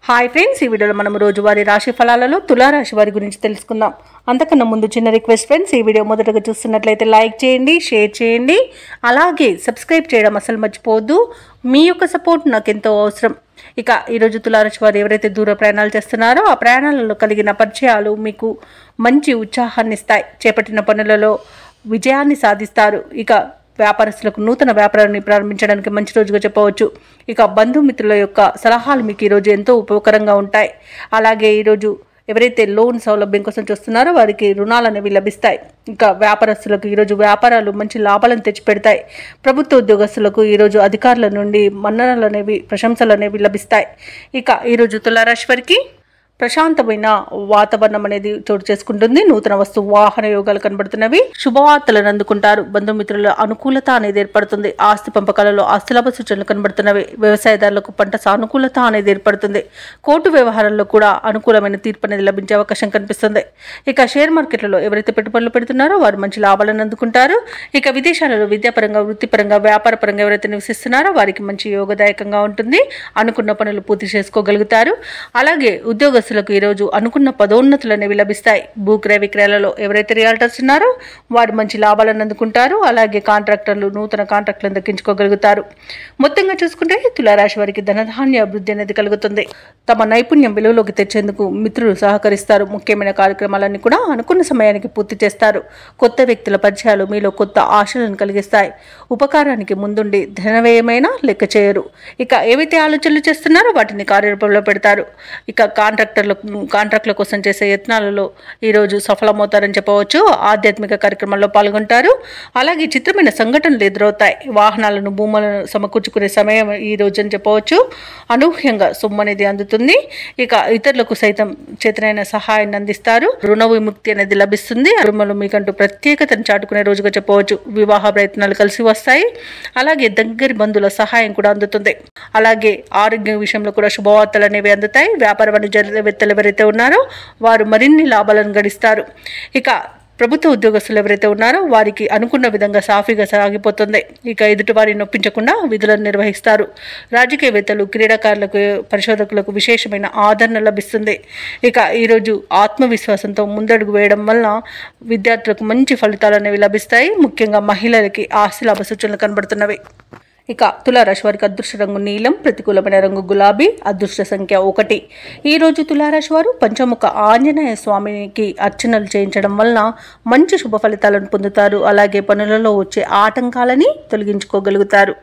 Hi friends, ఈ వీడియోలో మనం రోజువారీ రాశి ఫలాలలో తులారాశి వారి గురించి తెలుసుకుందాం. అంతకన్నా ముందు చిన్న రిక్వెస్ట్ ఫ్రెండ్స్, ఈ వీడియో మొదటగా చూస్తున్నట్లయితే లైక్ చేయండి, షేర్ చేయండి, అలాగే సబ్స్క్రైబ్ చేయడం అసలు మర్చిపోవద్దు. మీ యొక్క సపోర్ట్ నాకు ఎంతో అవసరం. ఇక ఈరోజు తులారాశి వారు ఎవరైతే దూర ప్రయాణాలు చేస్తున్నారో ఆ ప్రయాణాలలో కలిగిన పరిచయాలు మీకు మంచి ఉత్సాహాన్ని ఇస్తాయి. చేపట్టిన పనులలో విజయాన్ని సాధిస్తారు. ఇక వ్యాపారస్తులకు నూతన వ్యాపారాన్ని ప్రారంభించడానికి మంచి రోజుగా చెప్పవచ్చు. ఇక బంధుమిత్రుల యొక్క సలహాలు మీకు ఈరోజు ఎంతో ఉపయోగకరంగా ఉంటాయి. అలాగే ఈరోజు ఎవరైతే లోన్ సౌలభ్యం కోసం చూస్తున్నారో వారికి రుణాలు అనేవి లభిస్తాయి. ఇంకా వ్యాపారస్తులకు ఈరోజు వ్యాపారాలు మంచి లాభాలను తెచ్చిపెడతాయి. ప్రభుత్వ ఉద్యోగస్తులకు ఈరోజు అధికారుల నుండి మన్ననలు అనేవి, ప్రశంసలు అనేవి లభిస్తాయి. ఇక ఈరోజు తులారాశి వారికి ప్రశాంతమైన వాతావరణం అనేది చోటు చేసుకుంటుంది. నూతన వస్తు వాహన యోగాలు కనబడుతున్నవి. శుభవార్తలను అందుకుంటారు. బంధుమిత్రుల అనుకూలత అనేది ఏర్పడుతుంది. ఆస్తి పంపకాలలో ఆస్తులాభ సూచనలు కనబడుతున్నవి. వ్యవసాయదారులకు పంట సానుకూలత అనేది ఏర్పడుతుంది. కోర్టు వ్యవహారాల్లో కూడా అనుకూలమైన తీర్పు అనేది లభించే అవకాశం కనిపిస్తుంది. ఇక షేర్ మార్కెట్లలో ఎవరైతే పెట్టుబడులు పెడుతున్నారో వారు మంచి లాభాలను అందుకుంటారు. ఇక విదేశాలలో విద్యాపరంగా, వృత్తిపరంగా, వ్యాపారపరంగా ఎవరైతే నివసిస్తున్నారో వారికి మంచి యోగదాయకంగా ఉంటుంది. అనుకున్న పనులు పూర్తి చేసుకోగలుగుతారు. అలాగే ఉద్యోగ ఈరోజు అనుకున్న పదోన్నతులు అనేవి లభిస్తాయి. భూక్రయ విక్రయాలలో ఎవరైతే రియాల్టర్స్ ఉన్నారో వారు మంచి లాభాలను అందుకుంటారు. అలాగే కాంట్రాక్టర్లు నూతన కాంట్రాక్టులను దక్కించుకోగలుగుతారు. మొత్తంగా చూసుకుంటే తులారాశి వారికి ధనధాన్య అభివృద్ధి అనేది కలుగుతుంది. తమ నైపుణ్యం విలువలోకి తెచ్చేందుకు మిత్రులు సహకరిస్తారు. ముఖ్యమైన కార్యక్రమాలన్నీ కూడా అనుకున్న సమయానికి పూర్తి చేస్తారు. కొత్త వ్యక్తుల పరిచయాలు మీలో కొత్త ఆశలను కలిగిస్తాయి. ఉపకారానికి ముందుండి ధనవ్యయమైనా లెక్క చేయరు. ఇక ఏవైతే ఆలోచనలు చేస్తున్నారో వాటిని కార్యరూపంలో పెడతారు. ఇక కాంట్రాక్టుల కోసం చేసే యత్నాలలో ఈరోజు సఫలమవుతారని చెప్పవచ్చు. ఆధ్యాత్మిక కార్యక్రమాల్లో పాల్గొంటారు. అలాగే చిత్రమైన సంఘటనలు ఎదురవుతాయి. వాహనాలను, భూములను సమకూర్చుకునే సమయం ఈ రోజు అని చెప్పవచ్చు. అనూహ్యంగా సొమ్ము అనేది అందుతుంది. ఇక ఇతరులకు సైతం చేతనైన సహాయాన్ని అందిస్తారు. రుణ విముక్తి అనేది లభిస్తుంది. కుటుంబంలో మీకంటూ ప్రత్యేకతను చాటుకునే రోజుగా చెప్పవచ్చు. వివాహ ప్రయత్నాలు కలిసి వస్తాయి. అలాగే దగ్గరి బంధువుల సహాయం కూడా అందుతుంది. అలాగే ఆరోగ్య విషయంలో కూడా శుభవార్తలు అనేవి అందుతాయి. వ్యాపార వాణిజ్యవేత్తలు ఎవరైతే ఉన్నారో వారు మరిన్ని లాభాలను గడిస్తారు. ఇక ప్రభుత్వ ఉద్యోగస్తులు ఎవరైతే ఉన్నారో వారికి అనుకున్న విధంగా సాఫీగా సాగిపోతుంది. ఇక ఎదుటి వారిని నొప్పించకుండా విధులను నిర్వహిస్తారు. రాజకీయవేత్తలు, క్రీడాకారులకు, పరిశోధకులకు విశేషమైన ఆదరణ లభిస్తుంది. ఇక ఈరోజు ఆత్మవిశ్వాసంతో ముందడుగు వేయడం వలన విద్యార్థులకు మంచి ఫలితాలు అనేవి లభిస్తాయి. ముఖ్యంగా మహిళలకి ఆస్తి లాభ సూచనలు కనబడుతున్నవి. ఇక తులారాశి వారికి అదృష్ట రంగు నీలం, ప్రతికూలమైన రంగు గులాబీ, అదృష్ట సంఖ్య 1. ఈ రోజు తులారాశి వారు పంచముఖ ఆంజనేయ స్వామికి అర్చనలు చేయించడం వలన మంచి శుభ ఫలితాలను పొందుతారు. అలాగే పనులలో వచ్చే ఆటంకాలని తొలగించుకోగలుగుతారు.